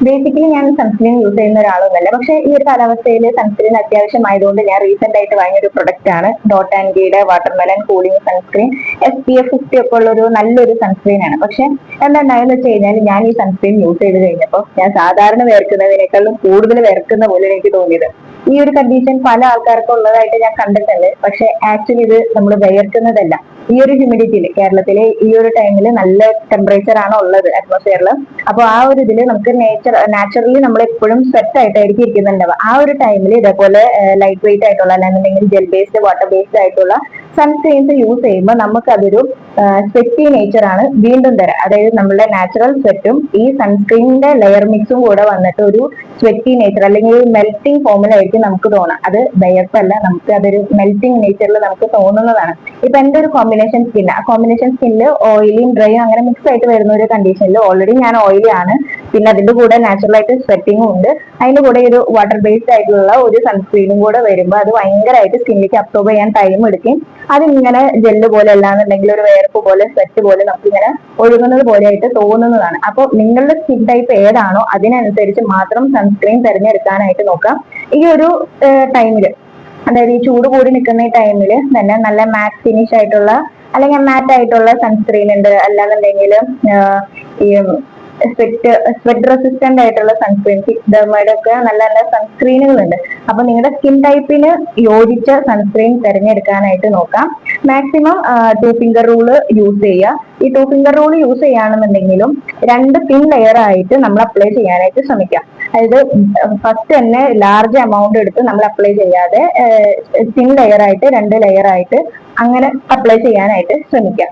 Basically ഞാൻ sunscreen use ചെയ്യുന്ന ഒരാളൊന്നല്ല. പക്ഷേ ഈ ഒരു കാലാവസ്ഥയിൽ സൺസ്ക്രീൻ അത്യാവശ്യമായതുകൊണ്ട് ഞാൻ റീസെന്റ് ആയിട്ട് വാങ്ങിയ ഒരു പ്രൊഡക്റ്റ് ആണ് ഡോട്ട് ആൻഡ് ഗിയുടെ വാട്ടർമെലൻ കൂളിംഗ് സൺസ്ക്രീൻ. SPF 50 ഒക്കെ ഉള്ള ഒരു നല്ലൊരു സൺസ്ക്രീൻ ആണ്. പക്ഷെ എന്താണ്ടായെന്ന് വെച്ച് കഴിഞ്ഞാൽ ഞാൻ ഈ സൺസ്ക്രീൻ യൂസ് ചെയ്ത് കഴിഞ്ഞപ്പോൾ ഞാൻ സാധാരണ വേർക്കുന്നതിനേക്കാളും കൂടുതൽ വേർക്കുന്ന പോലെ എനിക്ക് തോന്നിയത്. ഈ ഒരു കണ്ടീഷൻ പല ആൾക്കാർക്കും ഉള്ളതായിട്ട് ഞാൻ കണ്ടിട്ടുണ്ട്. പക്ഷെ ആക്ച്വലി ഇത് നമ്മൾ വിയർക്കുന്നതല്ല. ഈ ഒരു ഹ്യൂമിഡിറ്റിയിൽ കേരളത്തിലെ ഈ ഒരു ടൈമിൽ നല്ല ടെമ്പറേച്ചർ ആണ് ഉള്ളത് അറ്റ്മോസ്ഫിയറിൽ. അപ്പൊ ആ ഒരു ഇതിൽ നമുക്ക് നാച്ചുറലി നമ്മൾ എപ്പോഴും സ്വെറ്റ് ആയിട്ടായിരിക്കും ഇരിക്കുന്നുണ്ടാവുക. ആ ഒരു ടൈമിൽ ഇതേപോലെ ലൈറ്റ് വെയിറ്റ് ആയിട്ടുള്ള അല്ലാന്നുണ്ടെങ്കിൽ ജെൽ ബേസ്ഡ് വാട്ടർ ബേസ്ഡ് ആയിട്ടുള്ള സൺസ്ക്രീൻസ് യൂസ് ചെയ്യുമ്പോൾ നമുക്ക് അതൊരു സ്വെറ്റി നേച്ചർ ആണ് വീണ്ടും തരാം. അതായത് നമ്മളുടെ നാച്ചുറൽ സ്വെറ്റും ഈ സൺസ്ക്രീനിന്റെ ലെയർ മിക്സും കൂടെ വന്നിട്ട് ഒരു സ്വെറ്റി നേച്ചർ അല്ലെങ്കിൽ ഒരു മെൽറ്റിംഗ് ഫോമിലായിരിക്കും നമുക്ക് തോന്നാം. അത് വിയർപ്പല്ല, നമുക്ക് അതൊരു മെൽറ്റിംഗ് നേച്ചറിൽ നമുക്ക് തോന്നുന്നതാണ്. ഇപ്പൊ എന്റെ ഒരു കോമ്പിനേഷൻ സ്കിൻ, ആ കോമ്പിനേഷൻ സ്കിന്നിൽ ഓയിലിയും ഡ്രൈയും അങ്ങനെ മിക്സ് ആയിട്ട് വരുന്ന ഒരു കണ്ടീഷനിൽ ഓൾറെഡി ഞാൻ ഓയിലി ആണ്, പിന്നെ അതിന്റെ കൂടെ നാച്ചുറൽ ആയിട്ട് സ്വെറ്റിങ്ങും ഉണ്ട്, അതിന്റെ കൂടെ ഒരു വാട്ടർ ബേസ്ഡ് ആയിട്ടുള്ള ഒരു സൺസ്ക്രീനും കൂടെ വരുമ്പോൾ അത് ഭയങ്കരമായിട്ട് സ്കിന്നിലേക്ക് അബ്സോർബ് ചെയ്യാൻ ടൈം എടുക്കും. അതിങ്ങനെ ജെല്ല് പോലെ അല്ലാന്നുണ്ടെങ്കിൽ ഒരു വേർപ്പ് പോലെ സ്വെറ്റ് പോലെ നമുക്കിങ്ങനെ ഒഴുകുന്നത് പോലെ ആയിട്ട് തോന്നുന്നതാണ്. അപ്പോൾ നിങ്ങളുടെ സ്കിൻ ടൈപ്പ് ഏതാണോ അതിനനുസരിച്ച് മാത്രം സൺസ്ക്രീൻ തിരഞ്ഞെടുക്കാനായിട്ട് നോക്കാം. ഈ ഒരു ടൈമില്, അതായത് ഈ ചൂട് കൂടി നിൽക്കുന്ന ഈ ടൈമിൽ തന്നെ നല്ല മാറ്റ് ഫിനിഷ് ആയിട്ടുള്ള അല്ലെങ്കിൽ മാറ്റ് ആയിട്ടുള്ള സൺസ്ക്രീൻ ഉണ്ട്, അല്ലാന്നുണ്ടെങ്കിൽ ഈ സ്വെറ്റ് റെസിസ്റ്റന്റ് ആയിട്ടുള്ള സൺസ്ക്രീൻ, ഡെർമയുടെ ഒക്കെ നല്ല നല്ല സൺസ്ക്രീനുകളുണ്ട്. അപ്പൊ നിങ്ങളുടെ സ്കിൻ ടൈപ്പിന് യോജിച്ച സൺസ്ക്രീൻ തിരഞ്ഞെടുക്കാനായിട്ട് നോക്കാം. മാക്സിമം 2 ഫിംഗർ റൂള് യൂസ് ചെയ്യുക. ഈ 2 ഫിംഗർ റൂൾ യൂസ് ചെയ്യുകയാണെന്നുണ്ടെങ്കിലും 2 തിൻ ലെയർ ആയിട്ട് നമ്മൾ അപ്ലൈ ചെയ്യാനായിട്ട് ശ്രമിക്കാം. അതായത് ഫസ്റ്റ് തന്നെ ലാർജ് എമൗണ്ട് എടുത്ത് നമ്മൾ അപ്ലൈ ചെയ്യാതെ തിൻ ലെയർ ആയിട്ട് 2 ലെയർ ആയിട്ട് അങ്ങനെ അപ്ലൈ ചെയ്യാനായിട്ട് ശ്രമിക്കാം.